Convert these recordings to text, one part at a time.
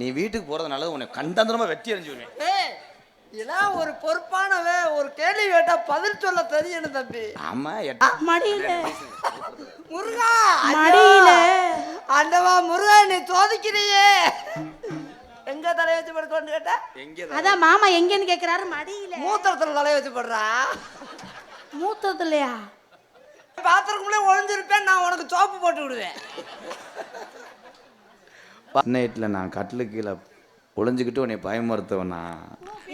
நீ வீட்டுக்கு போறதுனால உன்னை கண்டந்திரமா வெட்டி எறிஞ்சுடுவேன். இதான் ஒரு பொறுப்பானவ, ஒரு கேள்வி கேட்டா பதில் சொல்ல தெரியணும் தம்பி. ஆமா மடியில முருகா மடியில ஆண்டவா முருகா நீ சோதிக்கிறியே. எங்க தலைய வச்சு படுக்கணும்னு கேட்டா அதான் மாமா எங்கன்னு கேக்குறாரு. மடியில மூத்திரத்துல தலைய வச்சு படுறா. மூத்ததுலையா? பாத்திரக்குள்ளே ஒளிஞ்சிருப்பேன், நான் உனக்கு சோப்பு போட்டு விடுவேன். நைட்ல நான் கட்டிலுக்கு கீழே ஒளிஞ்சுக்கிட்டு உன்னை பயமுறுத்தவனா?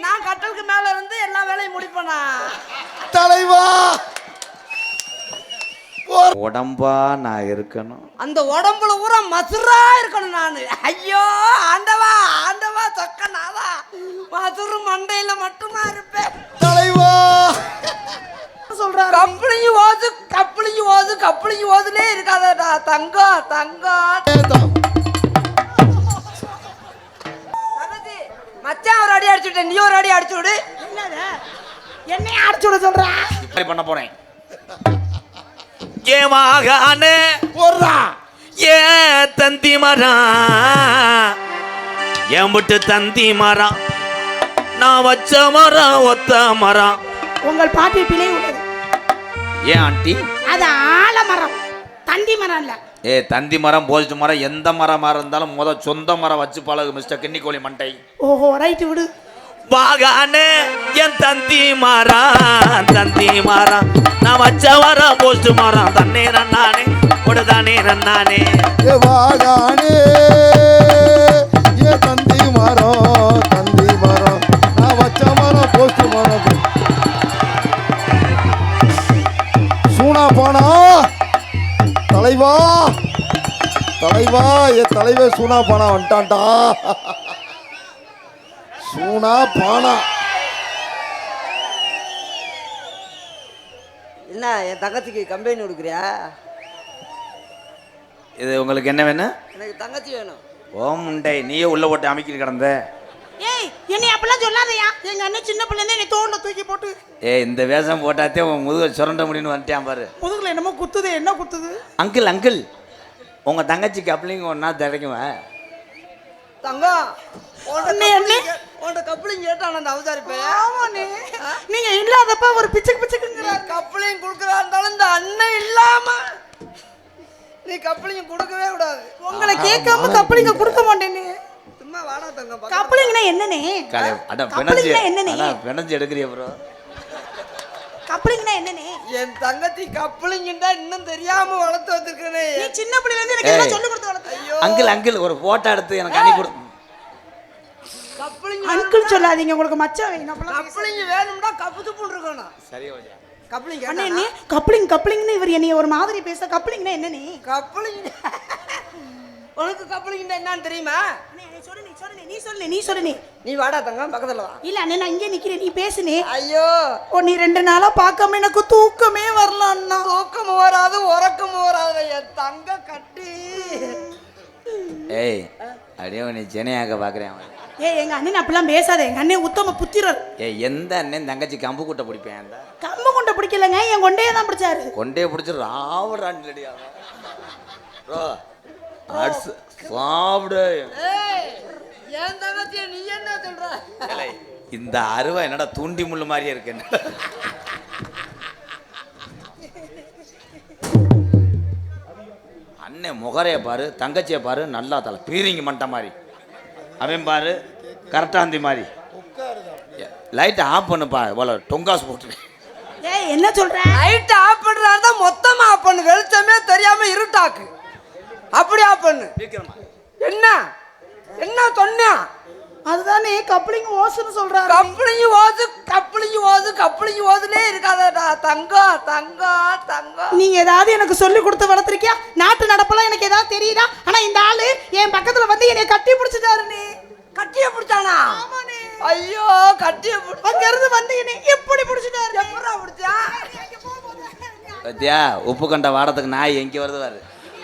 நான் கட்டலுக்கு மேல இருந்து எல்லா வேலையும் முடிப்பேனா? தலைவா உடம்பா நான் இருக்கணும், அந்த உடம்புல ஊரா மசுரா இருக்கணும் நானு. ஐயோ ஆண்டவா ஆண்டவா சொக்கனாதா மசுரு மண்டையில மட்டுமா இருப்பேன். தலைவா சொல்றாரு கப்பலிங்க ஓது கப்பலிங்க ஓது கப்பலிங்க ஓதுலே இருக்காதடா தங்கம் தங்கம். மச்சான் ஒரு அடி அடிச்சுட்டேன், நீ ஒரு அடி அடிச்சு விடு. என்னைய அடிச்சு விட சொல்றா? இப்படி பண்ண போறேன். ஏமாகானே போடுறா. ஏ தந்தி மரம் எம்பிட்டு தந்தி மரம் நான் வச்ச மரம் ஒத்த மரம். உங்கள் பாட்டி பிழை உள்ளது. ஏன் ஆண்டி? அது ஆலமரம், தண்டி மரம் இல்ல. ஏ தந்தி மரம் போஸ்ட் மரம் எந்த மரமா இருந்தாலும் சொந்த மரம் வச்சு பழகு மிஸ்டர் கிண்ணிக்கோழி மண்டை. ஓஹோ ரைட் விடு. வாகானே என் தந்தி மரம் நான் வச்ச மரம் போஸ்ட் மரம் தண்ணே நன்னானே கொடுதானே நன்னானே. ஏ வாகானே ஏ தந்தி மரம் நான் வச்ச மரம் போஸ்ட் மரம். சூனா போனா தலைவா தலைவா ஏ தலைவே சூனா பானா வந்துட்டான்டா. சூனா பானா என்ன என் தங்கச்சிக்கு கம்பெனி கொடுக்குறியா? இது உங்களுக்கு என்ன வேணும்? எனக்கு தங்கச்சி வேணும். ஓ முண்டை நீயே உள்ள போட்டு அமைக்கிட்டு கிடந்த. ஏய் என்னை அப்பெல்லாம் சொல்லாதயா. எங்க அண்ணன் சின்ன பிள்ளை நீ தோண்ட தூக்கி போட்டு. இந்த வேஷம் போட்டாத்தே உன் முதுக சுரண்ட முடியும்னு வந்துட்டான் பாரு. முதுகுல என்னமோ குத்துது. என்ன குத்துது? அங்கிள் அங்கிள் உங்க தங்கச்சிக்கு அப்படிங்க ஒன்னா திரைக்குவேன். தங்கம் உன்னை கப்பலிங் கேட்டான் அந்த அவதாரிப்பேன். ஆமாண்ணே, நீங்க இல்லாதப்ப ஒரு பிச்சுக்கு பிச்சுக்குங்கிறாரு. கப்பலிங் கொடுக்குறா இருந்தாலும் இந்த அண்ணன் இல்லாம நீ கப்பலிங் கொடுக்கவே கூடாது. உங்களை கேட்காம கப்பலிங்க கொடுக்க மாட்டேன்னு. சும்மா வாடா தங்கம். கப்பலிங்னா என்னனே? கப்பலிங்னா என்னனே? பெனஞ்சு எடுக்கறிய ப்ரோ. கப்பலிங்னா என்னனே? என் தங்கச்சி கப்பலிங்கண்டா இன்னும் தெரியாம வளர்த்து வந்திருக்கனே. நீ சின்ன பிள்ளைல இருந்து எனக்கு எல்லாம் சொல்லி கொடுத்து வளர்த்த. ஐயோ அங்கிள் அங்கிள் ஒரு போட்டோ எடுத்து எனக்கு அனுப்பி கொடு. கப்பலிங் அங்கிள் சொல்லாதீங்க, உங்களுக்கு மச்சான் வேணும். கப்பலிங் வேணும்னா கப்புது போட்டுருக்கணும். சரி ஓஜா. கப்பலிங் அண்ணே நீ கப்பலிங்னு இவர் என்னைய ஒரு மாதிரி பேச. கப்பலிங்னா என்னனே? கப்பலிங் உனக்கு கப்பலிங் என்னன்னு தெரியுமா? அண்ணே நீ சொல்லு. நீ வாடா தங்கம் பக்கத்துல வா. இல்ல அண்ணே நான் இங்கே நிக்கிறேன், நீ பேசுனே. ஐயோ நீ 2 நாளா பார்க்காம எனக்கு தூக்கமே வரல அண்ணா. தூக்கம் வராது உறக்கம் வராது என் தங்க கட்டி. ஏய் அடியே நீ சென்னையாக்க பாக்குறேன். ஏய் எங்க அண்ணன் அப்படிலாம் பேசாத. எங்க அண்ணன் உத்தம புத்திரர். எந்த அண்ணன் தங்கச்சி கம்பு கூட்ட பிடிப்பேன். அந்த கம்பு கொண்ட பிடிக்கலங்க, என் கொண்டையே தான் பிடிச்சாரு. கொண்டே பிடிச்சி ராவடான்னு ரெடியா ப்ரோ அட்ஸ் சாப்பிடு. என் தங்கச்சி நீ என்ன சொல்ற? இந்த அருவா என்னடா தூண்டி முள்ளு மாதிரியே இருக்கு. அண்ணன் முகரைய பாரு, தங்கச்சியை பாரு, நல்லா தலை பீரிங்க மண்டை மாதிரி. அவன் பாரு கரெக்டாந்தி மாதிரி. லைட்டை ஆஃப் பண்ணுப்பா, இவ்வளோ டொங்காஸ் போட்டு. ஏய் என்ன சொல்ற? லைட் ஆஃப் பண்றதா மொத்தமா ஆஃப் பண்ணு, வெளிச்சமே தெரியாம இருட்டாக்கு. அப்படி ஆஃப் பண்ணு. என்ன என்ன சொன்னா? அதுதானே கப்ளிங் ஓஸ்னு சொல்றாரு. கப்பலிங் ஓதுலே இருக்காதடா தங்கம் தங்கம் தங்கம். நீங்க ஏதாவது எனக்கு சொல்லி கொடுத்து வளர்த்திருக்கியா? நாட்டு நடப்பெல்லாம் எனக்கு ஏதாவது தெரியுதா? ஆனா இந்த ஆளு என் பக்கத்துல வந்து என்னை கட்டி பிடிச்சிட்டாருனே. கட்டிய பிடிச்சானா? ஆமானே. ஐயோ கட்டிய அங்க இருந்து வந்து என்னை எப்படி பிடிச்சிட்டாரு? எப்பறா பிடிச்சா? பத்தியா உப்பு கண்ட வாடத்துக்கு நாய் எங்க வருது பாரு.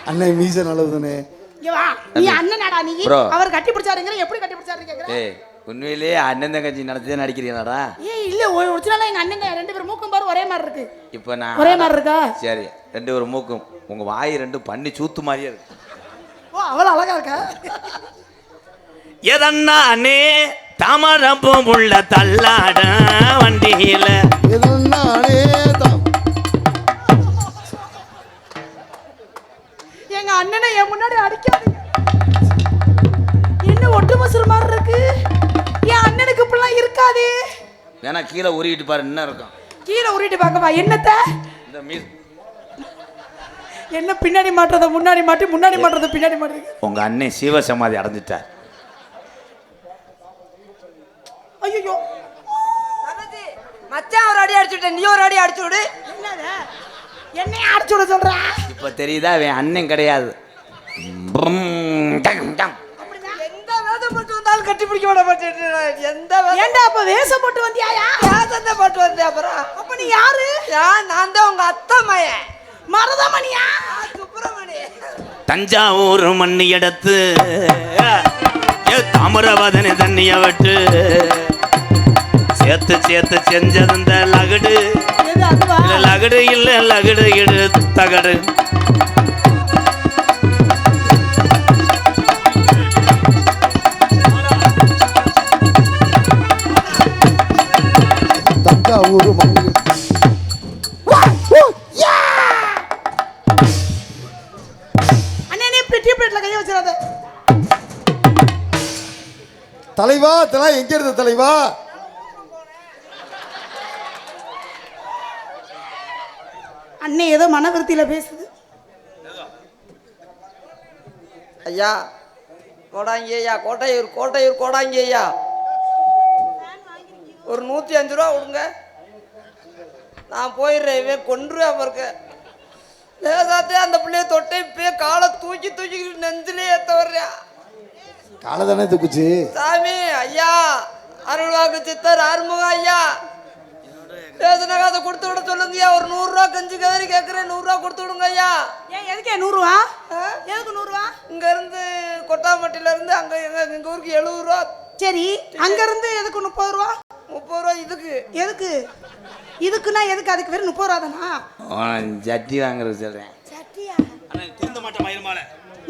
அண்ணே மீச நல்லதுதானே. இங்க வா. நீ அண்ணனடா நீ. அவர் கட்டி பிடிச்சாருங்கற எப்படி கட்டி பிடிச்சாருன்னு கேக்குற? ஏய் உண்மையிலேயே அண்ணன் தங்கச்சி நடத்தியே நடிக்கிறீங்களாடா? ஏய் இல்ல ஒரிஜினலா எங்க அண்ணங்க 2 பேரும் மூக்கும் பாரு ஒரே மாதிரி இருக்கு. இப்போ நான் ஒரே மாதிரி இருக்கா? சரி 2 ஒரு மூக்கும் உங்க வாய் 2 பண்ணி சூத்து மாதிரியே இருக்கு. ஓ அவ்வளவு அழகா இருக்கா? எதன்னானே தாமரப்பூ உள்ள தள்ளாட வண்டியில எதனாலே எங்க அண்ணனை என் முன்னாடி அடிக்காதீங்க. என்ன ஒட்டு மசுறு மாதிரி இருக்கு. என் அண்ணனுக்கு இப்படிலாம் இருக்காதே. வேணா கீழே உருகிட்டு பாரு என்ன இருக்கும். கீழே உருட்டு பார்க்கவா என்னத்த? இந்த மீ என்ன பின்னாடி மாட்டுறத முன்னாடி மாட்டி முன்னாடி மாட்டுறத பின்னாடி மாட்டுறீங்க. உங்க அண்ணன் சிவசமாதி அடைஞ்சிட்டார். ஐயோ மச்சான் ஒரு அடி அடிச்சுட்டேன், நீ ஒரு அடி அடிச்சு விடு. என்னது என்னைய அடிச்சு விட சொல்ற? இப்ப தெரியுதா அவன் அண்ணன் கிடையாது. எந்த வேதம் போட்டு வந்தாலும் கட்டி பிடிக்க விட மாட்டேன். எந்த ஏண்டா அப்ப வேஷம் போட்டு வந்தியாயா? வேதத்தை போட்டு வந்தேன். அப்புறம் அப்ப நீ யாரு? நான் தான் உங்க அத்தை மயன் மருதமணியா? சுப்பிரமணி. தஞ்சாவூர் மண்ணி எடுத்து தாமிரவதனை தண்ணிய விட்டு சேர்த்து சேர்த்து செஞ்சது லகுடு. எது அதுவா? லகுடு இல்ல லகுடு இடு தகடு. தஞ்சாவூர் மண்ணு அண்ணே நீ பெட்டி பிளேட்ல கைய வச்சிராத. தலைவா இதெல்லாம் எங்க இருந்த தலைவா? அண்ணே ஏதோ மனவிருத்தியில பேசுது. ஐயா கோடாங்கி ஐயா, கோட்டையூர் கோட்டையூர் கோடாங்கி ஐயா, ஒரு 105 ரூபா கொடுங்க, நான் போயிடுறேன். இவன் கொன்றுவேன் பாருங்க. லேசாத்தே அந்த பிள்ளைய தொட்டை இப்பயே காலை தூக்கி தூக்கி நெஞ்சிலே ஏற்ற வர்றியா. காலை தானே தூக்குச்சு. சாமி ஐயா, அருள்வாக்கு சித்தர் ஆறுமுகம் ஐயா, பேசுனாங்க அதை கொடுத்து விட சொல்லுங்கய்யா. ஒரு 100 ரூபா கஞ்சி கதறி கேட்குறேன், 100 ரூபா கொடுத்து விடுங்க ஐயா. ஏன் எதுக்கே 100 ரூபா? எதுக்கு 100 ரூபா? இங்கேருந்து கொட்டாம்பட்டியிலேருந்து அங்கே எங்கள் ஊருக்கு 70 ரூபா. சரி அங்க இருந்து எதுக்கு 30 ரூபா? 30 ரூபா இதுக்கு. எதுக்கு? இதுக்குன்னா எதுக்கு? அதுக்கு வெறும் 30 ரூபா தானா? ஜட்டி வாங்குறது சொல்றேன். சட்டியா?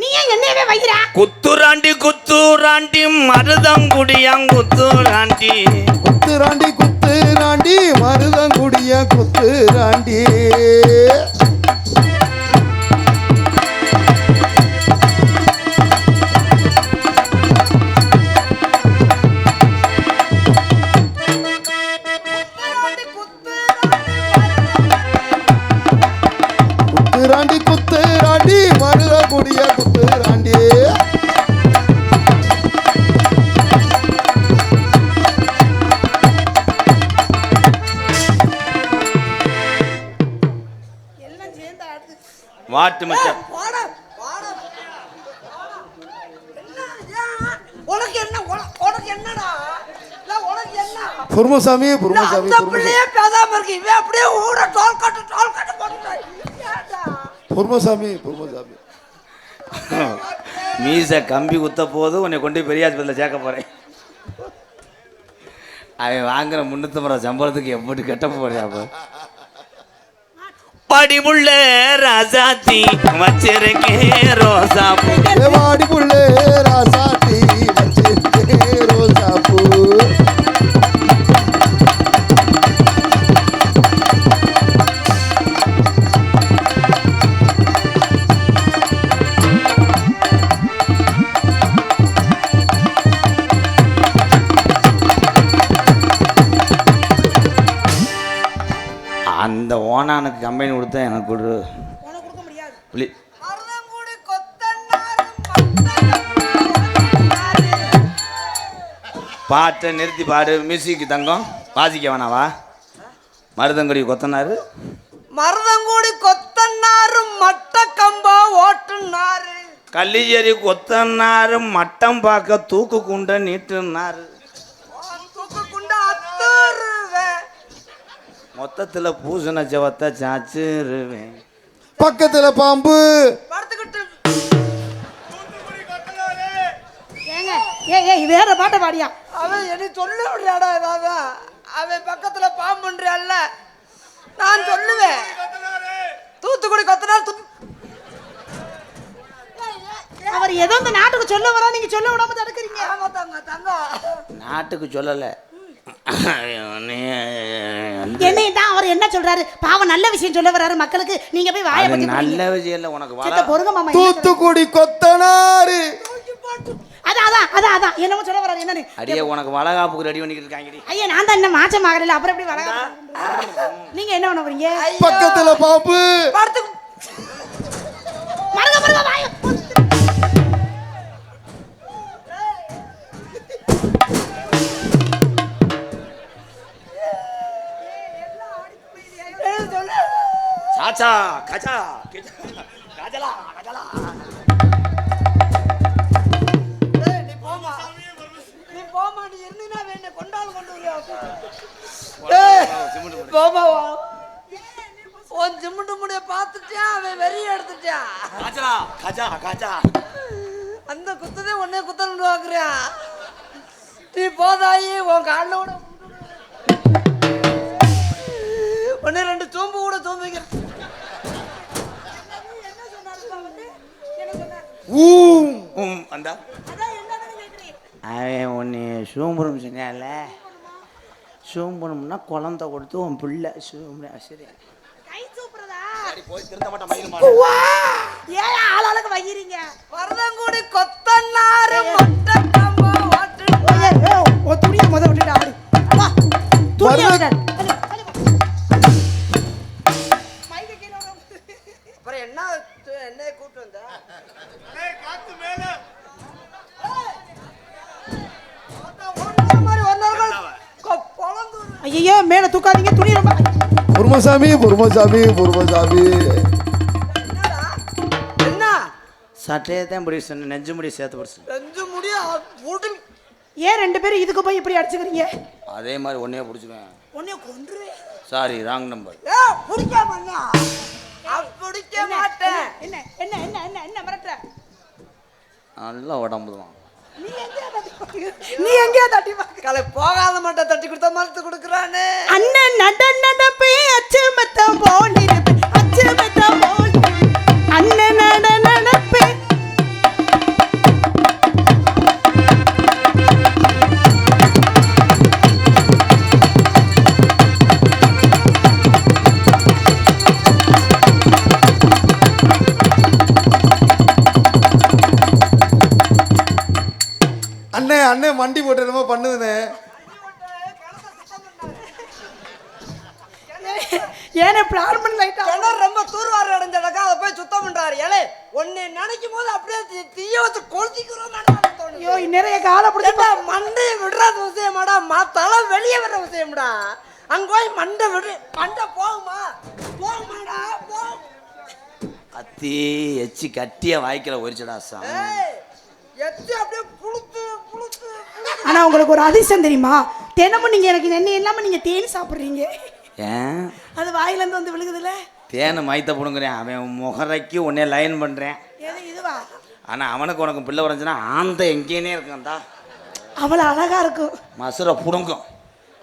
நீ ஏன் என்னையவே வைக்கிறா? குத்துராண்டி குத்துராண்டி மருதங்குடியாங்குத்துராண்டி குத்துராண்டி குத்துராண்டி மருதங்குடிய குத்துராண்டி. குத்துராண்டி குத்துராண்டி மருதங்குடிய குத்துராண்டி. எல்லாம் சேர்ந்து ஆடுது. வாட்டு மச்சான். உனக்கு என்ன உனக்கு என்னடா? உனக்கு என்ன? பொறுமசாமி பொறுமசாமி அந்த பிள்ளையே பேசாம இருக்கு. இவன் அப்படியே ஊட டோல் கட்டு போட்டுட்டான். பொறுமசாமி பொறுமசாமி. மீச கம்பி குத்த போது உன்னை கொண்டு போய் பெரிய ஆஸ்பத்திரியில் சேர்க்க போறேன். அவன் வாங்குற 350 ரூபா சம்பளத்துக்கு எப்படி கட்ட போறியா? படிவுள்ள ராசாத்தி வச்சிருக்கேன் ரோசா பூ. வாடி புள்ளே ராசாத்தி வச்சிருக்கே ரோசா பூ. அந்த ஓனானுக்கு கம்பெனி கொடுத்தா எனக்கு கொடு. உனக்கு கொடுக்க முடியாது. புளி மருதங்குடி கொத்தன்னாரும் பாட்டை நிறுத்தி பாடு. மியூசிக் தங்கம் வாசிக்க வேணாவா? மருதங்குடி கொத்தனாரு மருதங்குடி கொத்தன்னாரும் மட்ட கம்பா ஓட்டுனாரு. கல்லிச்சேரி கொத்தனாரு மட்டம் பார்க்க தூக்கு குண்ட நீட்டுனாரு. தூக்கு குண்டா அத்துருவேன். மொத்தத்தில் பூசண ஜவத்தை சாச்சிருவேன். பக்கத்துல பாம்பு படுத்துக்கிட்டு ஏங்க ஏய் வேற பாட்டை பாடியா? அவன் என்ன சொல்ல முடியாடா ஏதாவது? அவன் பக்கத்துல பாம்புன்றியல்ல, நான் சொல்லுவேன். தூத்துக்குடி கொத்தனார் அவர் ஏதோ இந்த நாட்டுக்கு சொல்ல வரா, நீங்க சொல்ல விடாம தடுக்கிறீங்க. ஆமாத்தாங்க. நாட்டுக்கு சொல்லலை. என்னை தான் அவர் என்ன சொல்றாரு? பாவம் நல்ல விஷயம் சொல்ல வர்றாரு மக்களுக்கு. நீங்க போய் வாயை பத்தி நல்ல விஷயம் இல்லை உனக்கு. சித்த பொறுங்க மாமா. தூத்துக்குடி கொத்தனாரு. அதான் என்னமோ சொல்ல வர்றாரு. என்னன்னு அடியே உனக்கு வளகாப்புக்கு ரெடி பண்ணிக்கிட்டு இருக்காங்கடி. ஐயா நான் தான் இன்னும் மாச்சம் ஆகல. அப்புறம் எப்படி வளகாப்பு? நீங்க என்ன பண்ண போறீங்க? பக்கத்துல பாம்பு. மறங்க வாயை. சாச்சா கஜா கஜலா கஜலா. நீ போமா, நீ இருந்தீனா வேணே கொண்டாலும் கொண்டு வரியா? போமா உன் சிமெண்ட் முடிய பார்த்துட்டான், அவன் வெறிய எடுத்துட்டான். கஜலா கஜா கஜா. அந்த குத்ததே உன்னே குத்தன்னு பார்க்குறியா? நீ போதாயி உன் காலில் கூட ஒன்னே 2 சோம்பு கூட சோம்பிக்க. அந்த அவன் ஒன்று சூம்பரம் சொன்னால, சூம்பரம்னா குழந்தை கொடுத்து உன் பிள்ளை சூம்பரம். சரி போய் திருந்த மாட்டேன் மயிலுமா. ஏன் ஆளாளுக்கு வைக்கிறீங்க? வரதங்குடி கொத்தனாரு மொட்டை கம்போ வாட்டு. ஓ துணியை முத விட்டுட்டு ஆடு. வா துணியை விட்டு. அப்புறம் என்ன கூட்டு வந்த? ஐயோ மேல தூக்காதீங்க. துணி ரொம்ப. பொறுமசாமி பொறுமசாமி பொறுமசாமி. என்ன சட்டையை தான் பிடி சொன்ன, நெஞ்சு முடி சேர்த்து பிடிச்சு. நெஞ்சு முடிய உடல். ஏன் 2 பேரும் இதுக்கு போய் இப்படி அடிச்சுக்கிறீங்க? அதே மாதிரி ஒன்னே பிடிச்சிக்குவேன். உன்னைய கொன்றுவேன். Sorry wrong number. பிடிக்காம பிடிக்க மாட்டேன். என்ன என்ன என்ன என்ன என்ன மிரட்டுற? நல்லா உடம்பு தான். நீ எங்கேயா தட்டி கலை போகாத மட்டும் தட்டி கொடுத்தா மறுத்து கொடுக்குறானே. அண்ணன் நடப்பே அச்சுமத்தம் போல் இருப்பேன். அச்சுமத்தம் போல் அண்ணன் நடப்பே. அண்ணே அண்ணே மண்டி போட்டு என்னமோ பண்ணுதுண்ணே. ஏனே பிளான் பண்ண லைட்டா கிணறு ரொம்ப தூர்வார அடைஞ்சடக்கா அதை போய் சுத்தம் பண்றாரு. ஏலே உன்னை நினைக்கும் போது அப்படியே தீய வச்சு கொளுத்திக்கிறோம். ஐயோ நிறைய காலை பிடிச்சா மண்டையை விடுறது விஷயமாடா, தலை வெளியே வர்ற விஷயம்டா. அங்க போய் மண்டை விடு. மண்டை போகுமா போகுமாடா போகும். அத்தி எச்சி கட்டிய வாய்க்கிற ஒரிச்சடா சாமி. எச்சு அப்படியே புளுத்து புளுத்து. ஆனா உங்களுக்கு ஒரு அதிசயம் தெரியுமா? தினமும் நீங்க எனக்கு எண்ணெய் இல்லாம நீங்க தேன் சாப்பிடுறீங்க. ஏன் அது வாயில இருந்து வந்து விழுகுதுல. தேனை மைத்த புடுங்குறேன். அவன் முகரைக்கு உன்னே லைன் பண்ணுறேன். எது இதுவா? ஆனால் அவனுக்கு உனக்கு பிள்ளை உடஞ்சுன்னா ஆந்த எங்கேனே இருக்கான்டா. அவ்வளோ அழகா இருக்கும். மசுரை புடுங்கும்.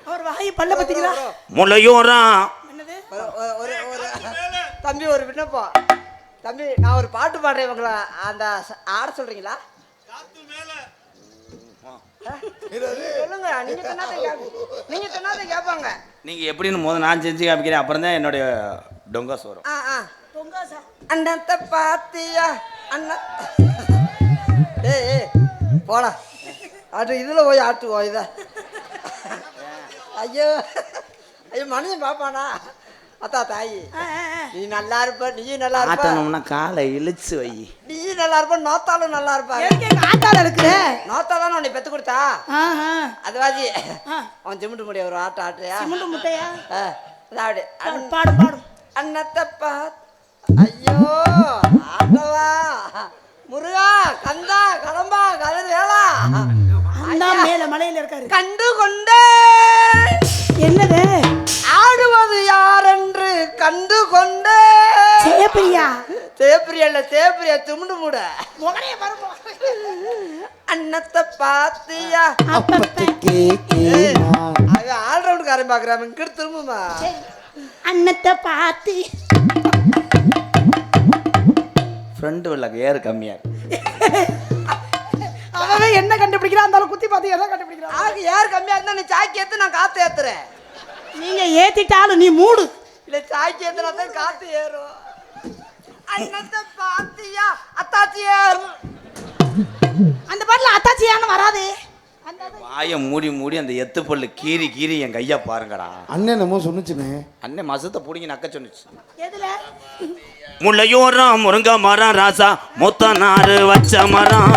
அவர் வாய் பல்ல பத்திக்கிறா. முளையோரம். என்னது? ஒரு தம்பி ஒரு விண்ணப்பம். தம்பி நான் ஒரு பாட்டு பாடுறேன், இவங்கள அந்த ஆட சொல்றீங்களா? சொல்லுங்க. நீங்க சொன்னாதான் கேட்பாங்க. நீங்கள் எப்படின்னு முதல் நான் செஞ்சு காமிக்கிறேன், அப்புறம் தான் என்னுடைய டொங்காஸ் வரும். அண்ணத்தை பாத்தியா அண்ணா? ஏய் போடா ஆட்டு இதில் போய் ஆட்டுவோம் இதை. ஐயோ ஐயோ மனுஷன் பாப்பானா? அத்தா தாயி நீ நல்லா இருப்ப, நீயும் நல்லா இருப்ப. ஆட்டணும்னா காலை இழுச்சு வை. நீ நல்லா இருப்ப, நோத்தாலும் நல்லா இருப்பா. ஆட்டால இருக்கு. நோத்தா தானே உன்னை பெத்து கொடுத்தா. அதுவாதி அவன் சிமெண்ட் முடிய ஒரு ஆட்ட ஆட்டுறியா? சிமெண்ட் முட்டையா? அதாவது பாடும் பாடும். அண்ணத்தை பாத். ஐயோ ஆட்டவா முருகா கந்தா கடம்பா கதிர் வேளா. அண்ணா மேல மலையில இருக்காரு. கண்டு கொண்டே. என்னது? ஆடுவது யார் என்று கண்டு கொண்டே. சேப்பிரியா? சேப்பிரியா இல்ல, சேப்பிரியா துமுண்டு மூட. முகரைய பாருங்க. அண்ணத்தை பாத்தியா? அது ஆல்ரவுண்டுக்காரன் பாக்குறான். இங்கிட்டு திரும்புமா. அண்ணத்தை பாத்தி. ஃப்ரெண்டு வில்லக்கு ஏறு கம்மியா இருக்கு. அவ அவன் என்ன கண்டுபிடிக்கிறான் அந்த குத்தி பார்த்து எதை கண்டுபிடிக்கிறான். ஆக யார் கம்மியா இருந்தா நீ சாக்கி ஏத்து, நான் காத்து ஏத்துறேன். நீங்க ஏத்திட்டாலும் நீ மூடு. இல்ல சாக்கி ஏத்துனா தான் காத்து ஏறும். அண்ணத்தை பாத்தியா அத்தாச்சியா? அந்த பாட்டுல அத்தாச்சியான வராது. வாயை மூடி மூடி அந்த எத்து பல்லு கீறி கீறி என் கையா பாருங்கடா. அண்ணன் என்னமோ சொன்னுச்சுனே. அண்ணன் மசத்தை பிடிங்கி நக்க சொன்னுச்சு. எதுல? முள்ளையோரம் முருங்க மரம் ராசா மூத்த நாறு வச்ச மரம்.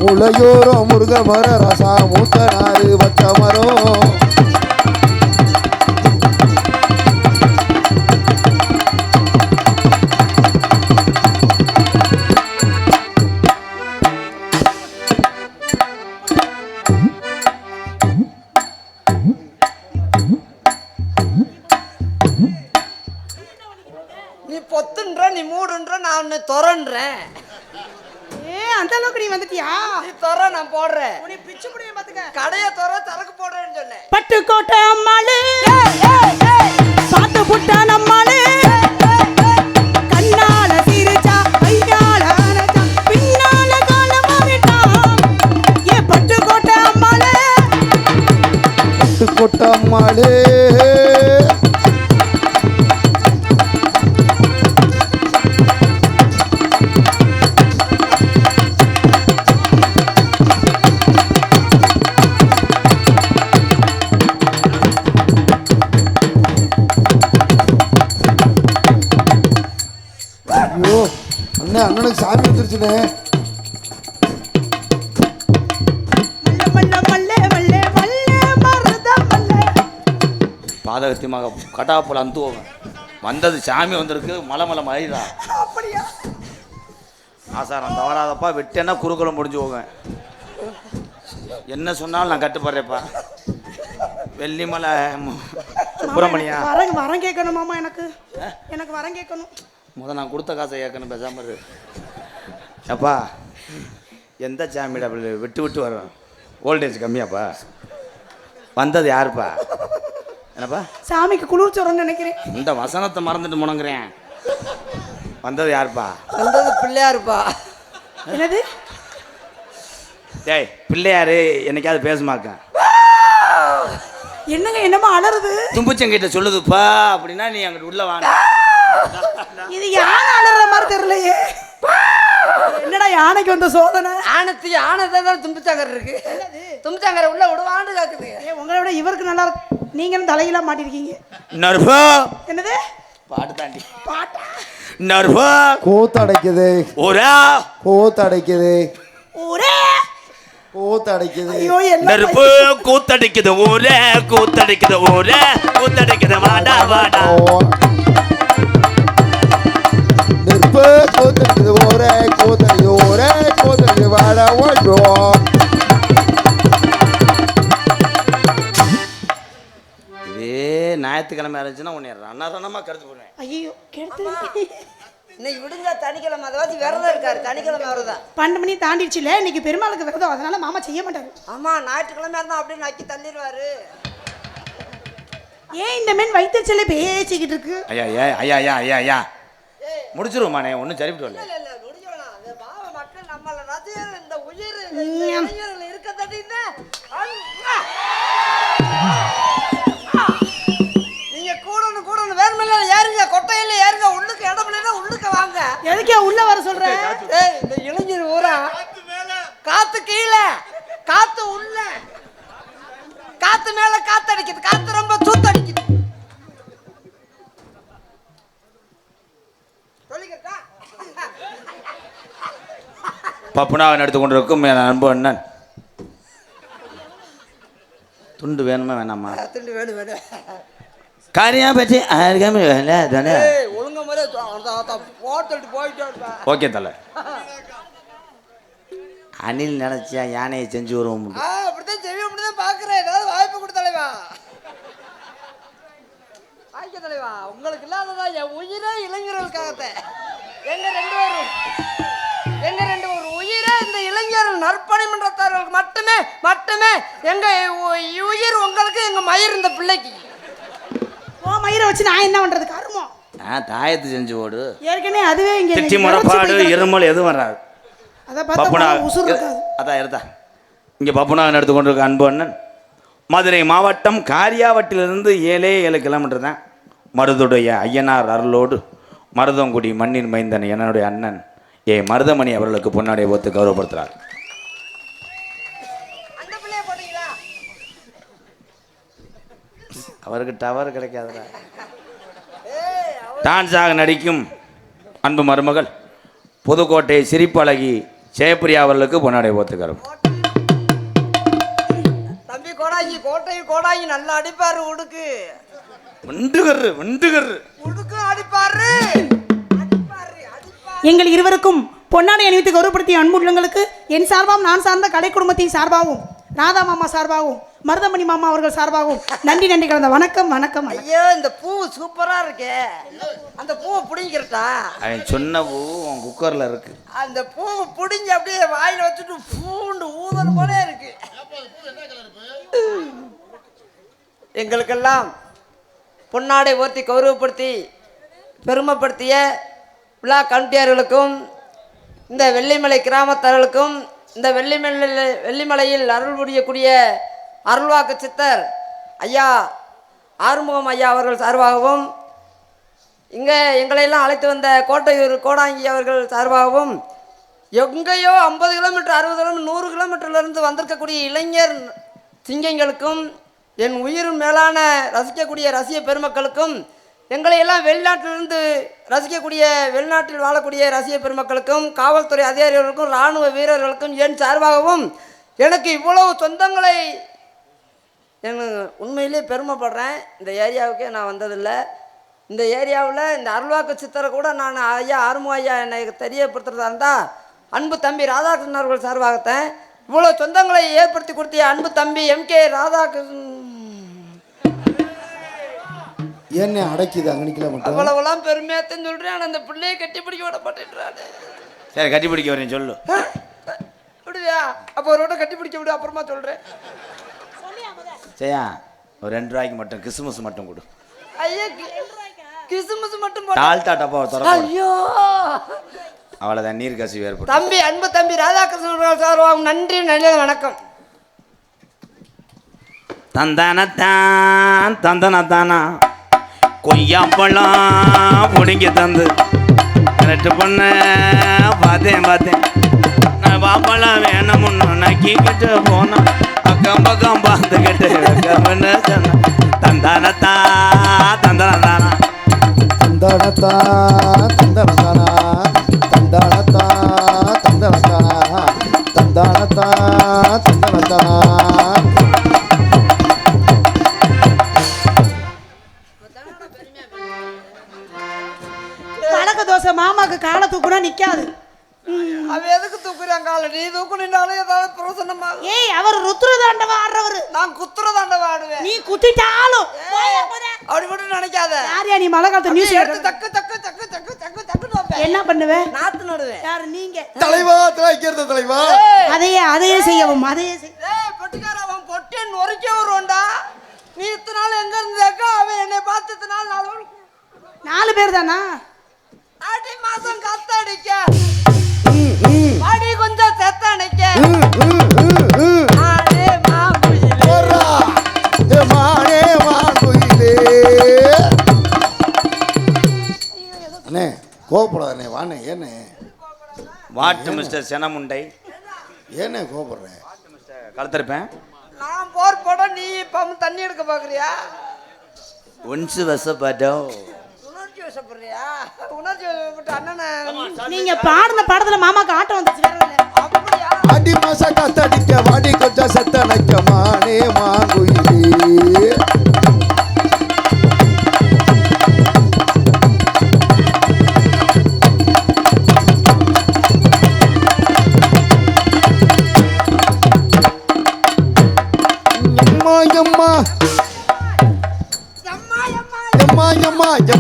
முளையோரம் முருக மர ரசா மூத்த நாறு வச்ச மரம். நீ பொத்துன்ற, நீ மூடுன்ற, நான் உன்னை தொறன்றேன். அந்த அளவுக்கு நீ வந்துட்டியா? நீ தொற, நான் போடுறேன். உன்னை பிச்சு புடிங்க பாத்துக்க. கடைய தொற, சரக்கு போடுறேன்னு சொன்னேன். பட்டுக்கோட்டை அம்மாளு பாத்து புட்டா நம்மாளு கண்ணால சிரிச்சா கையால அணைச்சா பின்னால கால மாறிட்டான். ஏ பட்டுக்கோட்டை அம்மாளு கொட்டம்மாளே ஐயோ அண்ணன் அண்ணனுக்கு சாமி வந்துருச்சுனே. மல்ல மல்ல மல்ல மல்ல மருத மல்ல. பாதகத்தியமாக கட்டாப்புல அந்துவோங்க வந்தது சாமி வந்திருக்கு. மலை மலை மயிரா அப்படியா? ஆசாரம் தவறாதப்பா. வெட்டேன்னா குறுக்குளம் முடிஞ்சு போவேன். என்ன சொன்னாலும் நான் கட்டுப்படுறேப்பா. வெள்ளிமலை சுப்பிரமணியா வரம் கேட்கணும் மாமா. எனக்கு வரம் கேட்கணும். நான் கொடுத்த காசை கேட்கணும். பேசாம இரு. அப்பா எந்த சாமியோட அப்படி விட்டு விட்டு வரும். ஓல்டேஜ் கம்மியாப்பா. வந்தது யாருப்பா? என்னப்பா சாமிக்கு குளிர் சொல்றேன்னு நினைக்கிறேன். இந்த வசனத்தை மறந்துட்டு முணங்குறேன். வந்தது யாருப்பா? வந்தது பிள்ளையாருப்பா. என்னது? டேய் பிள்ளையாரு என்னைக்காவது பேசுமாக்க? என்னங்க என்னமா அலறுது? தும்புச்சங்கிட்ட சொல்லுதுப்பா அப்படின்னா நீ அங்கிட்டு உள்ள வாங்க. இது யானை அலற மாதிரி தெரியலையே. என்னடா யானைக்கு வந்த சோதனை? ஆனதான் தும்பிச்சாங்கர் இருக்கு. தும்பிச்சாங்கரை உள்ள விடுவான்னு கேக்குது. உங்களை விட இவருக்கு நல்லா இருக்கு. நீங்களும் தலையில மாட்டிருக்கீங்க. நர்வா என்னது? பாட்டு தாண்டி பாட்டா? நர்வா கோத்தடைக்குது. ஒரா கோத்தடைக்குது. ஒரே கோத்தடைக்குது. ஐயோ என்ன நெருப்பு கூத்தடிக்குது ஊரே கூத்தடிக்குது ஊரே கூத்தடிக்குது வாடா வாடா. நெருப்பு கோத்தடிக்குது ஒரே கோத்தடிக்குது ஒரே கோத்தடிக்குது வாடா ஓடுவோம். இதே ஞாயிற்றுக்கிழமை இருந்துச்சுன்னா உன்னை ரணரணமா கருத்து போடுவேன். ஐயோ கெடுத்து. இன்னைக்கு விடுங்க சனிக்கிழமை. அதாவது விரதம் இருக்காரு. சனிக்கிழமை விரதம் 12 மணி தாண்டிடுச்சுல. இன்னைக்கு பெருமாளுக்கு விரதம். அதனால மாமா செய்ய மாட்டாரு. ஆமா ஞாயிற்றுக்கிழமை இருந்தா அப்படியே நக்கி தள்ளிடுவாரு. ஏன் இந்த மேன் வயிற்றுச்சல பேசிக்கிட்டு இருக்கு? ஐயா ஐயா ஐயா ஐயா ஐயா ஐயா முடிச்சிருவோமாண்ணே. ஒன்றும் சரிவிட்டு வரல. இல்ல முடிஞ்சவனா அந்த பாவ மக்கள் நம்மள ரசிகர் இந்த உயிர் இளைஞர்கள் இருக்க தட்டின்னு நீங்க கூடணும் வேறுமில்ல ஏறுங்க. கொட்டையில ஏறுங்க. உள்ளுக்கு இடம் இல்லைன்னா உள்ளுக்கு வாங்க. எதுக்கே உள்ள வர சொல்ற? இந்த இளைஞர் ஊரா காத்து கீழே காத்து உள்ள காத்து மேல காத்து அடிக்குது. காத்து ரொம்ப சூத்து அடிக்குது. சொல்லிக்கிட்டா பப்புனாவை எடுத்து கொண்டிருக்கும் என் அன்பு அண்ணன். துண்டு வேணுமா வேணாமா? துண்டு வேணும். காரியா பற்றி தானே. ஒழுங்க மாதிரி போட்டு போயிட்டே இருப்பேன். ஓகே தலை. அணில் நினைச்சா யானையை செஞ்சு வருவோம். அப்படித்தான் செவி அப்படிதான் பாக்குறேன். ஏதாவது வாய்ப்பு கொடு தலைவா. ஆய்க்க தலைவா. உங்களுக்கு இல்லாததா என் உயிரே இளைஞர்களுக்காகத்தான். எங்க ரெண்டு ஒரு உயிரே இந்த இளைஞர்கள் நற்பணிமன்றத்தார்களுக்கு மட்டுமே எங்க உயிர் உங்களுக்கு. எங்க மயிர் இந்த பிள்ளைக்கு. ஓ மயிரை வச்சு நான் என்ன பண்றது? கருமோ தாயத்து செஞ்சு போடு. ஏற்கனவே அதுவே இங்க திட்டி முறப்பாடு இருமல் எதுவும் வராது. அத பார்த்தா உசுர் இருக்காது. அதான் இருந்தா இங்கே பப்புனாகன் எடுத்துக்கொண்டிருக்க அன்பு அண்ணன் மதுரை மாவட்டம் காரியாவட்டிலிருந்து 7 கிலோமீட்டர் தான் மருதுடைய ஐயனார் அருளோடு மருதங்குடி மண்ணின் மைந்தன் என்னுடைய அண்ணன் மருதமணி அவர்களுக்கு பொன்னாடை போத்து கௌரவப்படுத்துகிறார். அவருக்கு டவர் கிடைக்காதுடா. டான்ஸாக நடிக்கும் அன்பு மருமகள் புதுக்கோட்டை சிரிப்பழகி ஜெயப்பிரியா அவர்களுக்கு பொன்னாடை போத்துக்கிறோம். தம்பி கோடாங்கி கோடாங்கி நல்லா அடிப்பாரு உடுக்கு உடுக்கு அடிப்பாரு. எங்கள் இருவருக்கும் பொன்னாடை அணிவித்து கௌரவப்படுத்திய அன்புள்ளங்களுக்கு என் சார்பாகவும் நான் சார்ந்த கலை குடும்பத்தின் சார்பாகவும் ராதா மாமா சார்பாகவும் மருதமணி மாமா அவர்கள் சார்பாகவும் நன்றி கலந்த வணக்கம். ஐயோ இந்த பூ சூப்பரா இருக்கே, அந்த பூவை பிடிங்கிறதா? சொன்ன பூ உன் குக்கர்ல இருக்கு. அந்த பூ பிடிங்கி அப்படியே வாயில வச்சுட்டு பூண்டு ஊதல் போல இருக்கு. எங்களுக்கெல்லாம் பொன்னாடை ஓர்த்தி கௌரவப்படுத்தி பெருமைப்படுத்திய விழா கமிட்டியார்களுக்கும் இந்த வெள்ளிமலை கிராமத்தார்களுக்கும் இந்த வெள்ளிமலையில் அருள் புரியக்கூடிய அருள்வாக்கு சித்தர் ஐயா ஆறுமுகம் ஐயா அவர்கள் சார்பாகவும் இங்கே எங்களையெல்லாம் அழைத்து வந்த கோட்டையூர் கோடாங்கி அவர்கள் சார்பாகவும் எங்கேயோ 50 கிலோமீட்டர் 60 கிலோமீட்டர் 100 கிலோமீட்டர்லேருந்து வந்திருக்கக்கூடிய இளைஞர் சிங்கங்களுக்கும் என் உயிரும் மேலான ரசிக்கக்கூடிய ரசிக பெருமக்களுக்கும் எங்களையெல்லாம் வெளிநாட்டிலிருந்து ரசிக்கக்கூடிய வெளிநாட்டில் வாழக்கூடிய ரசிக பெருமக்களுக்கும் காவல்துறை அதிகாரிகளுக்கும் இராணுவ வீரர்களுக்கும் என் சார்பாகவும் எனக்கு இவ்வளவு சொந்தங்களை உண்மையிலே பெருமைப்படுறேன். இந்த ஏரியாவுக்கே நான் வந்ததில்லை. இந்த ஏரியாவில் இந்த அருள்வாக்கு சித்தரை கூட நான் ஐயா ஆறுமுக ஐயா என்னை தெரியப்படுத்துறதா இருந்தால் அன்பு தம்பி ராதாகிருஷ்ணன் அவர்கள் சார்பாகத்தேன். இவ்வளோ சொந்தங்களை ஏற்படுத்தி கொடுத்திய அன்பு தம்பி MK ராதாகிருஷ்ணன் என்ன அடைக்குது அங்கனிக்கல மட்டும் அவ்வளவுலாம் பெருமையாத்தான் சொல்கிறேன். ஆனால் அந்த பிள்ளையை கட்டி பிடிக்க விட மாட்டேன்றாரு. சரி கட்டி பிடிக்க வரேன் சொல்லு. அப்படியா? அப்போ ஒரு விட கட்டி பிடிக்க விடு, அப்புறமா சொல்கிறேன். சரியா? ஒரு 2 ரூபாய்க்கு மட்டும் கிறிஸ்மஸ் மட்டும் கொடு. ஐயா கிறிஸ்மஸ் மட்டும் டால்டா டப்பா தர. ஐயோ அவ்வளோதான், நீர் கசிவு ஏற்படும். தம்பி அன்பு தம்பி ராதாகிருஷ்ணன் சார் நன்றி வணக்கம். தந்தனத்தானா கொய்யாப்பழம் பிடிங்கி தந்து கரெக்டு பண்ண பார்த்தேன் நான் பாப்பழம் வேணும்னு நக்கிக்கிட்டு போனோம். அக்கம் பக்கம் பார்த்துக்கிட்டு தந்தானத்தா தந்தனத்தானா தந்தனத்தா தந்தனத்தானா தந்தானத்தா தந்தனத்தானா தந்தானத்தா தந்தனத்தானா. பழக்க தோசை மாமாக்கு காலை தூக்குனா நிக்காது. அவ எதுக்கு தூக்குறான் காலை? நீ தூக்குனாலும் ஏதாவது பிரசனமா? ஏய் அவர் ருத்ரதாண்டவ ஆடுறவர். நான் குத்துறதாண்டவ ஆடுவேன். நீ குத்திட்டாலும் அப்படி மட்டும் நினைக்காத. யாரியா நீ மழை காலத்து நியூஸ் எடுத்து தக்கு தக்கு தக்கு தக்கு தக்கு தக்கு என்ன பண்ணுவேன்? நாத்து நடுவேன். யாரு நீங்க? தலைவா தலைக்கிறது தலைவா. அதையே செய்யவும் அதையே செய். ஏய் பொட்டிக்கார அவன் பொட்டே நொறுக்க வருவான்டா. நீ இத்தனை நாள் எங்க இருந்தேக்கா? அவன் என்னை பார்த்து இத்தனை நாள் 4 பேர் தானா? ஆடி மாசம் காத்தடிக்க ஆடி கொஞ்சம் செத்தடிக்க ஆடே மாங்குயிலே மானே மாங்குயிலே. அண்ணே கோபப்படாதண்ணே, வாண்ணே. ஏண்ணே வாட்டு மிஸ்டர் செனமுண்டை ஏண்ணே கோபப்படுறேன்? கலத்திருப்பேன். நான் போர் போட நீ இப்போ தண்ணி எடுக்க பாக்குறியா? ஒன்சு வசப்பட்டோம். உணர்ச்சி வசப்படுறியா? உணர்ச்சி வசப்பட்டு அண்ணனை நீங்க பாடின பாடத்துல மாமாக்கு ஆட்டம் வந்துச்சு. வேற இல்ல. அப்படியா? அடி மாச காத்தடிக்க வாடி கொஞ்சம் செத்தனைக்க மானே மாங்குயிலே.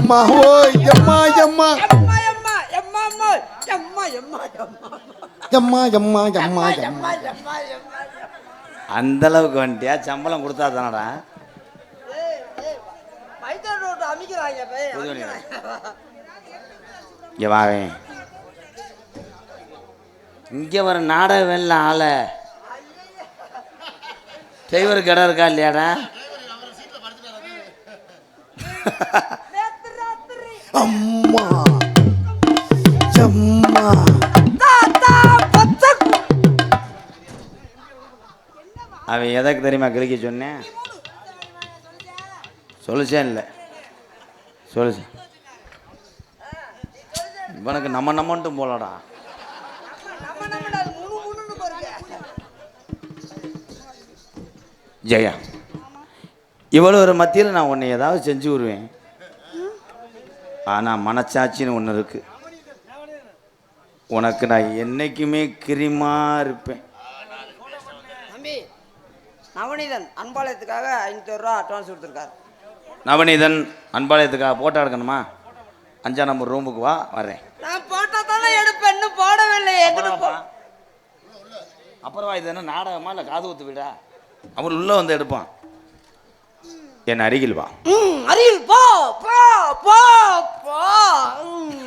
எம்மா ஓய் எம்மா எம்மா எம்மா எம்மா எம்மா எம்மா எம்மா எம்மா எம்மா எம்மா எம்மா எம்மா. அந்த அளவுக்கு வந்துட்டியா? சம்பளம் கொடுத்தா தானடா. மைதான ரோட்டு அமைக்கிறாங்க. இங்கே வாவே, இங்கே வர நாடகம் எல்லாம் ஆள டிரைவருக்கு இடம் இருக்கா இல்லையாடா? அம்மா அம்மா அவன் எதற்கு தெரியுமா கிழிக்க சொன்னேன்? சொல்லிச்சேன் இல்லை சொல்லிச்சேன். இவனுக்கு நம்மன்ட்டும் போலடா. ஜெயா, இவ்வளோ ஒரு மத்தியில் நான் உன்னை ஏதாவது செஞ்சு விடுவேன். ஆனால் மனச்சாட்சின்னு ஒன்று இருக்கு. உனக்கு நான் என்னைக்குமே கிரிமா இருப்பேன். தம்பி, நவநீதன் அன்பாலயத்துக்காக 500 ரூபா அட்வான்ஸ் கொடுத்துருக்காரு. நவநீதன் அன்பாலயத்துக்காக போட்டோ எடுக்கணுமா? 5ஆம் நம்பர் ரூமுக்கு வா, வர்றேன். நான் போட்டோ தானே எடுப்பேன், இன்னும் போடவில்லை. அப்புறம் இது என்ன நாடகமா இல்லை காது ஊத்து விடா? அவர் உள்ள வந்து எடுப்பான். என் அருகில் வா. அருகில் போ போ போ போ.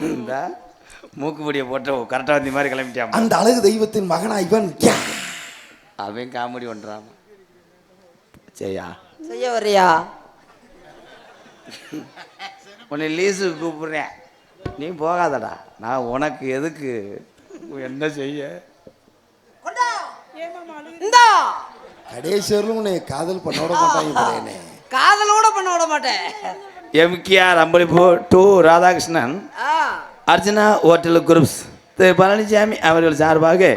இந்த மூக்குப்படியை போட்ட கரெக்டாக வந்த மாதிரி கிளம்பிட்டான். அந்த அழகு தெய்வத்தின் மகனா இவன். அவன் காமெடி பண்றான். செய்யா செய்ய வரியா? உன்னை லீஸுக்கு கூப்பிடுறேன், நீ போகாதடா. நான் உனக்கு எதுக்கு என்ன செய்ய? இந்தா கடைசியரிலும் உன்னை காதல் பண்ண விட மாட்டாங்க. காதலோட பண்ண விட மாட்டேன். எம்கேஆர் அம்பளிப்பூ to Radhakrishnan Archana hotel groups திரு பழனிசாமி அவர்கள் சார்பாக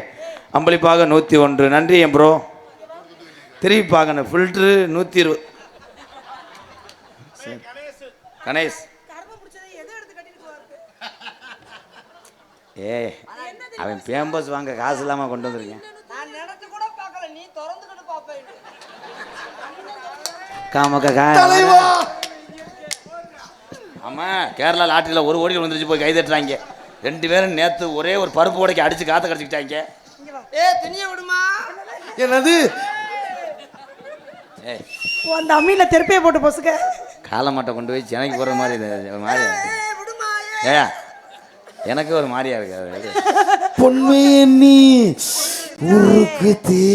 அம்பளிப்பாக 101. நன்றி என் ப்ரோ. திருப்பி பார்க்கணும். ஃபில்ட்ரு 120. கணேஷ் ஏ அவன் பேம்பஸ் வாங்க காசு இல்லாமல் கொண்டு வந்திருக்கேன். நான் நினைச்சு கூட பார்க்கல, நீ திறந்துக்கிட்டு பாப்பேன். ஆமா, கேரளா லாட்டரியில் 1 கோடி வந்துருச்சு, போய் கை தட்டுறாங்க. 2 பேரும் நேற்று ஒரே ஒரு பருப்பு உடைக்க அடிச்சு காத்த கடிச்சிக்கிட்டாங்க. துணிய விடுமா? என்னது? ஏய், அந்த அம்மியில் தெருப்பையை போட்டு பொசுக்க காலமாட்டை கொண்டு போய் சென்னைக்கு போகிற மாதிரி இது மாதிரி. ஏயா எனக்கு ஒரு மாதிரியா இருக்காது. பொன்மேனி உருக்குதே.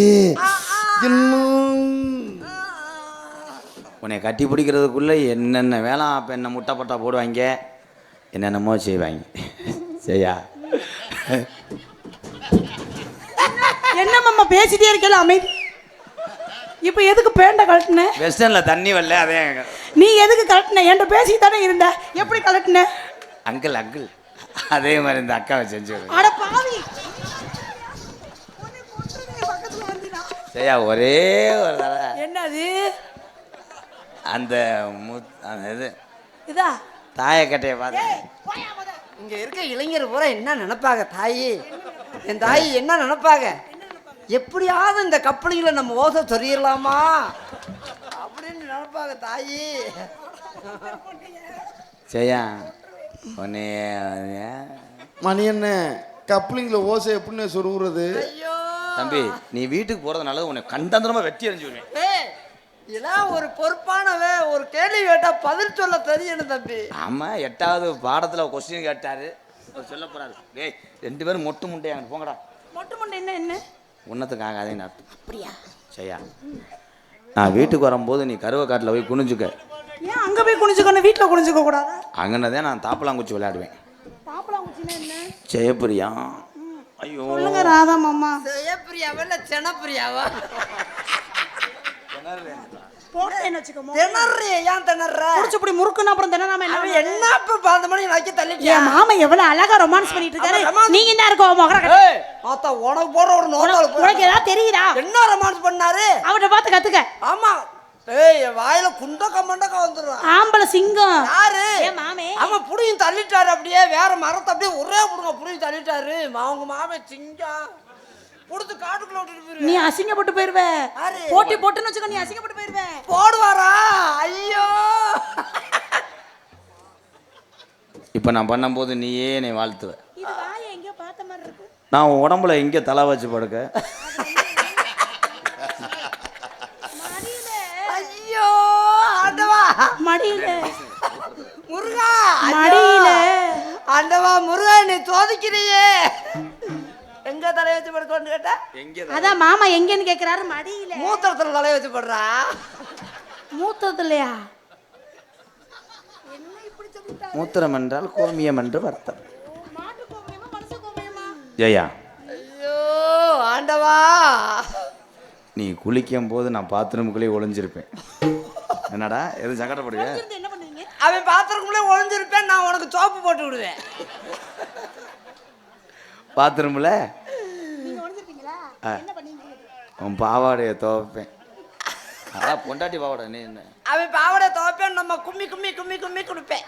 உன்னை கட்டி பிடிக்கிறதுக்குள்ளே என்னென்ன வேலை அப்போ என்ன முட்டை பட்டா போடுவாங்க, என்னென்னமோ செய்வாங்க. செய்யா என்ன மாமா பேசிட்டே இருக்கல அமைதி. இப்போ எதுக்கு பேண்ட கழட்டின? வெஸ்டர்னில் தண்ணி வரல, அதே. நீ எதுக்கு கழட்டின? என்கிட்ட பேசி தானே இருந்த, எப்படி கழட்டின? அங்கிள் அங்கிள் அதே மாதிரி இந்த அக்காவை செஞ்சு. அட பாவி. செய்யா ஒரே ஒரு தடவை என்னது அந்த இது இதா தாயக்கட்டையை பார்த்து. இங்க இருக்க இளைஞர் பூரா என்ன நினைப்பாங்க? தாயி, என் தாயி என்ன நினைப்பாங்க? எப்படியாவது இந்த கப்பலிங்களை நம்ம ஓசை சொல்லிடலாமா அப்படின்னு நினைப்பாங்க தாயி. செய்யா உன்னை மணி என்ன கப்ளிங்கில் ஓசை எப்படின்னு சொருகுறது? ஐயோ தம்பி, நீ வீட்டுக்கு போகிறது நல்லது. உன்னை கண்டந்திரமா வெட்டி எறிஞ்சுடுவேன். இதெல்லாம் ஒரு பொறுப்பானவ, ஒரு கேள்வி கேட்டா பதில் சொல்ல தெரியணும் தம்பி. ஆமாம், 8வது பாடத்தில் கொஸ்டின் கேட்டார், சொல்ல போகிறாரு. டேய் 2 பேரும் மொட்டு முண்டையாங்க, போங்கடா. மொட்டு மொட்டை என்ன என்ன உன்னத்துக்காக அதே நாட்டு. அப்படியா? செய்யா, நான் வீட்டுக்கு வரும்போது நீ கருவக்காட்டில் போய் குனிஞ்சுக்க. ஏன் அங்கே போய் குனிஞ்சுக்கணும், வீட்டில் குனிஞ்சுக்க கூடாது? அங்கன்னதே நான் தாப்பலாங்குச்சி விளையாடுவேன். தாப்பலாங்குச்சின்னா என்ன? ஜெயப்பிரியா, ஐயோ சொல்லுங்க ராதா மாமா. ஜெயப்பிரியாவா இல்லை செனப்பிரியாவா? போட்டேன்னு வச்சுக்கோமா. திணறி ஏன் திணற? குடிச்சுப்படி முறுக்குன்னு அப்புறம் திணறாம அவன் என்ன இப்ப 12 மணி நக்கி தள்ளிட்டியா? என் மாமா எவ்வளவு அழகா ரொமான்ஸ் பண்ணிட்டு இருக்காரு. நீங்க என்ன இருக்கோ மகர ஆத்தா உனக்கு போற ஒரு நோட்டால உனக்கு ஏதாவது தெரியுதா? என்ன ரொமான்ஸ் பண்ணாரு? அவட்ட பார்த்து கத்துக்க. ஆமா, ஏய் வாயில குண்டக்க மண்டக்க வந்துரும். ஆம்பளை சிங்கம் யாரு? என் மாமே. அவன் புடியும் தள்ளிட்டாரு, அப்படியே வேற மரத்தை அப்படியே ஒரே புடுங்க புடியும் தள்ளிட்டாரு. அவங்க மாமே சிங்கம் புடிச்சு காட்டுக்குள்ள விட்டுட்டு போயிருவே. நீ அசிங்கப்பட்டு போயிருவே. போட்டி போட்டுன்னு வச்சுக்கோ, நீ அசிங்கப்பட்டு போயிருவே. போடுவாரா? ஐயோ, இப்போ நான் பண்ணும்போது நீயே என்னை வாழ்த்துவ. இது வாயை எங்கேயோ பார்த்த மாதிரி இருக்கு. நான் உன் உடம்புல எங்கே தலை வச்சு படுக்க? ஐயோ ஆண்டவா, மடியில முருகா, மடியில ஆண்டவா முருகா, நீ சோதிக்கிறியே. எங்க எங்க தலையை வச்சு படுக்கணும்னு கேட்டா எங்கே அதான் மாமா எங்கன்னு கேக்குறாரு. மடியில. மூத்திரத்துல தலையை வச்சு படுறா. மூத்ததுலையா? மூத்திரம் என்றால் கோமியம் என்று அர்த்தம். ஜெயா, ஐயோ ஆண்டவா, நீ குளிக்கும் போது நான் பாத்ரூமுக்குள்ளே ஒளிஞ்சிருப்பேன். என்னடா எதுவும் சங்கடப்படுங்க? என்ன பண்ணுவீங்க? அவன் பாத்திரக்குள்ளே ஒளிஞ்சிருப்பேன், நான் உனக்கு சோப்பு போட்டு விடுவேன். பாத்ரூமில் நீங்க ஒளிஞ்சிருப்பீங்களா? என்ன பண்ணுவீங்க? உன் பாவாடையை துவைப்பேன். அதான் பொண்டாட்டி பாவாடை. நீ என்ன அவன் பாவடை துவைப்பேன், நம்ம கும்மி கும்மி கும்மி கும்மி கொடுப்பேன்.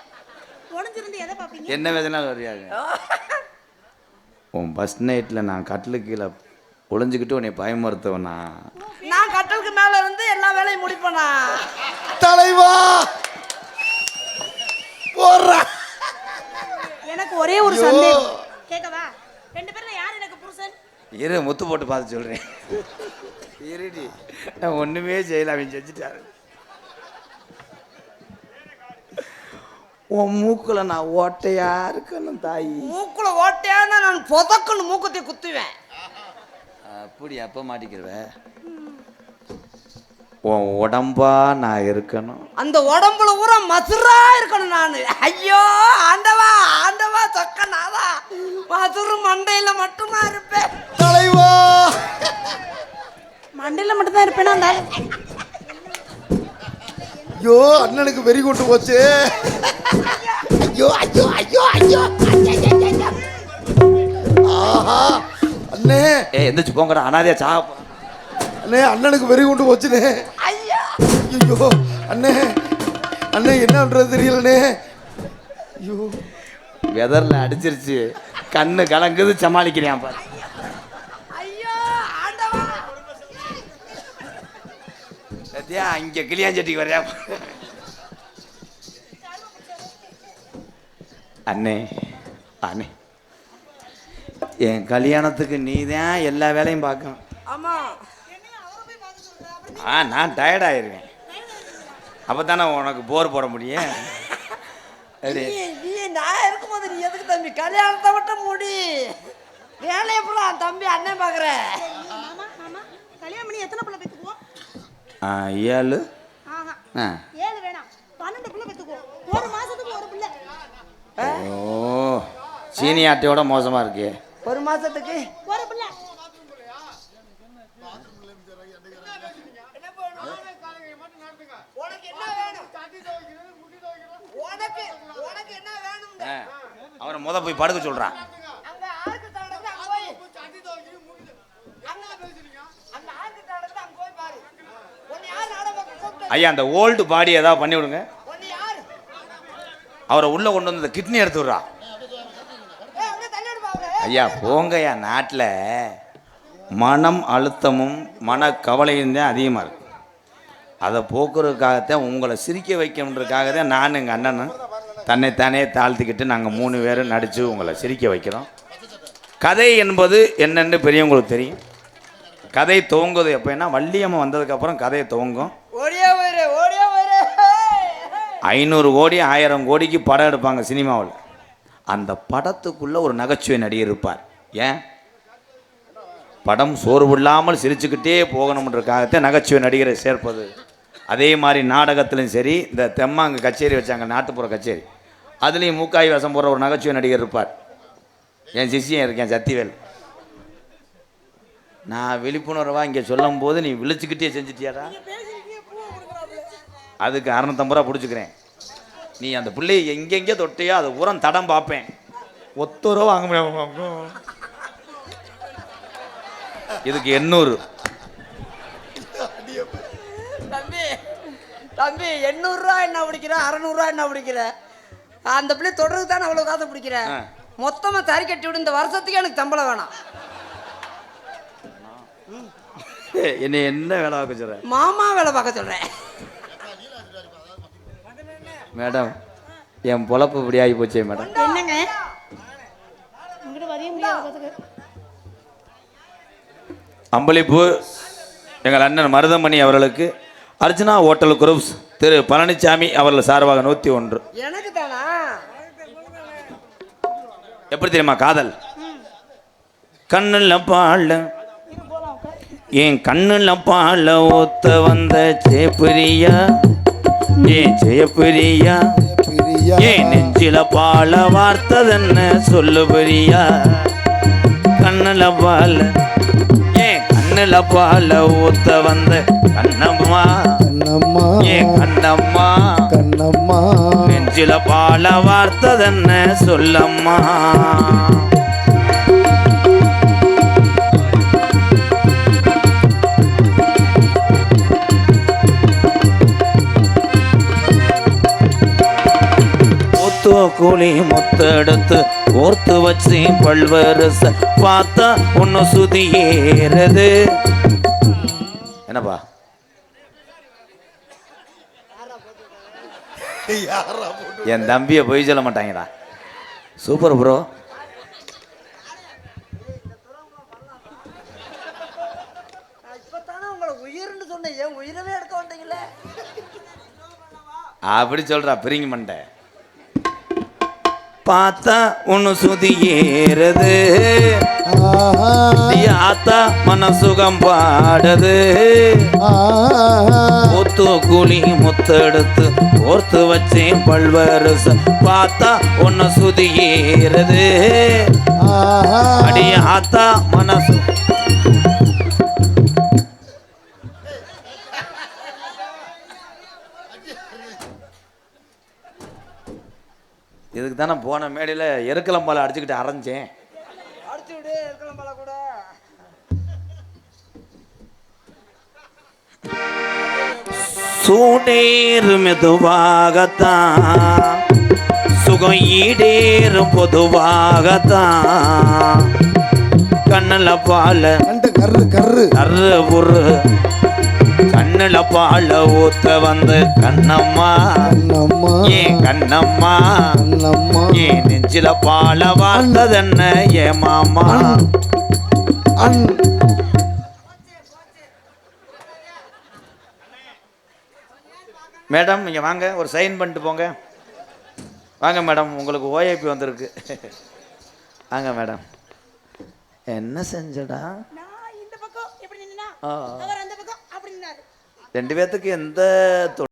ஒளிஞ்சிருந்து எதை பாப்பீங்க? என்ன வேதனாலும் வரையாது. உன் பஸ் நைட்டில் நான் கட்டிலுக்கு கீழே ஒளிஞ்சுக்கிட்டு உன்னை பயமுறுத்துவனா? நான் கட்டலுக்கு மேல இருந்து எல்லா வேலையும் முடிப்பேனா? தலைவா போறா. எனக்கு ஒரே ஒரு சந்தேகம் கேட்கவா? 2 பேர்ல யார் எனக்கு புருஷன்? இரு, முத்து போட்டு பார்த்து சொல்கிறேன். இருடி, நான் ஒன்றுமே செய்யல, அவன் செஞ்சுட்டாரு. உன் மூக்கில் நான் ஓட்டையா இருக்கணும் தாயி. மூக்குல ஓட்டையானா நான் புதக்குன்னு மூக்கத்தை குத்துவேன். அப்படி அப்போ மாட்டிக்கிறவ. உன் உடம்பா நான் இருக்கணும். அந்த உடம்புல ஊரா மசுரா இருக்கணும் நான். ஐயோ ஆண்டவா ஆண்டவா, சொக்கனாவா, மசுரு மண்டையில மட்டுமா இருப்பேன். தலைவா மண்டையில மட்டும் தான் இருப்பேனா? அந்த ஐயோ அண்ணனுக்கு வெறி கொண்டு போச்சு. ஐயோ ஐயோ ஐயோ ஐயோ. ஆஹா அண்ணே. எந்திரிச்சு போங்கடா, அனாதையா சா. அண்ணே அண்ணனுக்கு வெறி கொண்டு போச்சுனே. ஐயா ஐயோ அண்ணே, அண்ணே என்ன பண்றது தெரியலண்ணே. ஐயோ வெதர்ல அடிச்சிருச்சு, கண்ணு கலங்குது, சமாளிக்கிறேன் பாரு. ஐயோ ஆண்டவா. சத்யா, இங்க கிளியாஞ்சட்டிக்கு வரையா? அண்ணே அண்ணே, என் கல்யாணத்துக்கு நீ தான் எல்லா வேலையும் பார்க்கணும். ஆமா, நான் டயர்ட் ஆயிடுவேன். அப்போ தானே உனக்கு போர் போட முடியும். நீ நான் இருக்கும்போது நீ எதுக்கு தம்பி கல்யாணத்தை மட்டும் மூடி வேலையை ஃபுல்லா தம்பி அண்ணன் பாக்குற? மாமா மாமா கல்யாணம் பண்ணி எத்தனை பிள்ளை பெத்துக்குவோம்? 7. ஆஹா, ஆ 7 வேணாம், 12 பிள்ளை பெத்துக்குவோம். ஒரு மாசத்துக்கு ஒரு பிள்ளை. ஓ, சீனி ஆட்டையோட மோசமா இருக்கு. ஒரு மாசத்துக்கு ஒரு பிள்ளை. உனக்கு என்ன வேணும்? உனக்கு என்ன வேணும்? அவரை போய் படுக்க சொல்றான். அங்க ஆருக்கு தடவை அங்க போய் அங்க ஆருக்கு தடவை அங்க போய் பாரு. உன்னை யார் நாடகம் கூப்பிட்டு? ஐயா, அந்த ஓல்டு பாடி ஏதாவது பண்ணி விடுங்க. உன்னை யார்? அவரை உள்ள கொண்டு வந்து இந்த கிட்னி எடுத்து விடுறா. அங்க தள்ளிடு பாரு. ஐயா போங்கய்யா, நாட்டில் மனம் அழுத்தமும் மன கவலையும் தான் அதிகமாக இருக்கு. அதை போக்குறதுக்காகத்தான், உங்களை சிரிக்க வைக்கணுன்றதுக்காக தான் நான் எங்கள் அண்ணனும் தன்னைத்தானே தாழ்த்திக்கிட்டு நாங்கள் 3 பேரும் நடித்து உங்களை சிரிக்க வைக்கிறோம். கதை என்பது என்னென்னு பெரியவங்களுக்கு தெரியும். கதை துவங்குது எப்போன்னா, வள்ளியம்மா வந்ததுக்கப்புறம் கதையை துவங்கும். ஓடியே போயிரு, ஓடியே போயிரு. 500 கோடி 1000 கோடிக்கு படம் எடுப்பாங்க சினிமாவில். அந்த படத்துக்குள்ளே ஒரு நகைச்சுவை நடிகர் இருப்பார். ஏன்? படம் சோர்வு இல்லாமல் சிரிச்சுக்கிட்டே போகணுன்றதுக்காகத்தான் நகைச்சுவை நடிகரை சேர்ப்பது. அதே மாதிரி நாடகத்துலையும் சரி, இந்த தெம்மாங்க கச்சேரி வச்சாங்க, நாட்டுப்புற கச்சேரி, அதுலேயும் மூக்காய் வேஷம் போடுற ஒரு நகைச்சுவை நடிகர் இருப்பார். என் சிஷியன் இருக்கேன் சத்திவேல். நான் விழிப்புணர்வாக இங்கே சொல்லும் போது நீ விழிச்சுக்கிட்டே செஞ்சுட்டியாடா, அதுக்கு 650 ரூபா பிடிச்சிக்கிறேன். நீ அந்த பிள்ளையை எங்கெங்கே தொட்டையோ அது உரம் தடம் பார்ப்பேன். 1 ரூபா வாங்க முடியாது, இதுக்கு 800. தம்பி தம்பி 800 ரூபா என்ன பிடிக்கிற, 600 ரூபா என்ன பிடிக்கிற? அந்த பிள்ளை தொடர்ந்து தானே அவ்வளோ காசு பிடிக்கிற. மொத்தமா தறி கட்டி விடு, இந்த வருஷத்துக்கு எனக்கு சம்பளம் வேணாம். என்னை என்ன வேலை பார்க்க சொல்ற? மாமா வேலை பார்க்க சொல்றேன். மேடம், என் பொழப்பு இப்படி ஆகி போச்சே மேடம். என்னங்க உங்ககிட்ட வரைய முடியாது. அம்பளிப்பு எங்கள் அண்ணன் மருதமணி அவர்களுக்கு அர்ச்சனா ஹோட்டல் குரூப்ஸ் திரு பழனிசாமி அவர்கள் சார்பாக 101. எனக்கு தானா? எப்படி தெரியுமா? காதல் கண்ணுல பால என் கண்ணுல பால ஊத்த வந்த ஜெயப்பிரியா ஏன் ஜெயப்பிரியா பிரியா ஏன் நெஞ்சில பால வார்த்ததென்ன சொல்லு பிரியா கண்ணுல பால ஏன் கண்ணுல பால ஊத்த வந்த கண்ணம்மா கண்ணம்மா ஏன் கண்ணம்மா கண்ணம்மா நெஞ்சில பால வார்த்ததென்ன சொல்லம்மா முத்து கூலி முத்தெடுத்து கோர்த்து வச்சு பல்வரச பார்த்தா ஒன்னு சுதி ஏறது என்னப்பா என் தம்பியை பொய் சொல்ல மாட்டாங்கடா சூப்பர் ப்ரோ இப்பதானே உங்களை உயிர்னு சொன்னேன் ஏன் உயிரவே எடுக்க மாட்டீங்களே அப்படி சொல்றா பிரிங்க மண்டை பார்த்தா ஒன்னு சுதி ஏறது ஆஹா ஆத்தா மனசுகம் பாடுது முத்து கூலி முத்தெடுத்து கோர்த்து வச்சேன் பல்வரச பார்த்தா ஒன்னு சுதி ஏறது அடி ஆத்தா மனசு இதுக்கு தானே போன மேடையில் எருக்கலம்பாலை அடிச்சுக்கிட்டு அரைஞ்சேன் அடிச்சு விடு இருக்கலாம் பல கூட சூடேறு மெதுவாகத்தான் சுகம் ஈடேறும் பொதுவாகத்தான் கண்ணுல பால கண்டு கர்ரு கர்ரு கர்ரு புரு கண்ணுல பால ஊத்த வந்து கண்ணம்மா கண்ணம்மா ஏன் கண்ணம்மா கண்ணம்மா ஏன் நெஞ்சில பால வாழ்ந்ததென்ன ஏ மாமா அன் மேடம் இங்கே வாங்க ஒரு சைன் பண்ணிட்டு போங்க வாங்க மேடம் உங்களுக்கு ஓஏபி வந்திருக்கு வாங்க மேடம் என்ன செஞ்சடா நான் இந்த பக்கம் எப்படி நின்னா ஆ. அவர் அந்த பக்கம் அப்படி நின்னாரு ரெண்டு பேர்த்துக்கு எந்த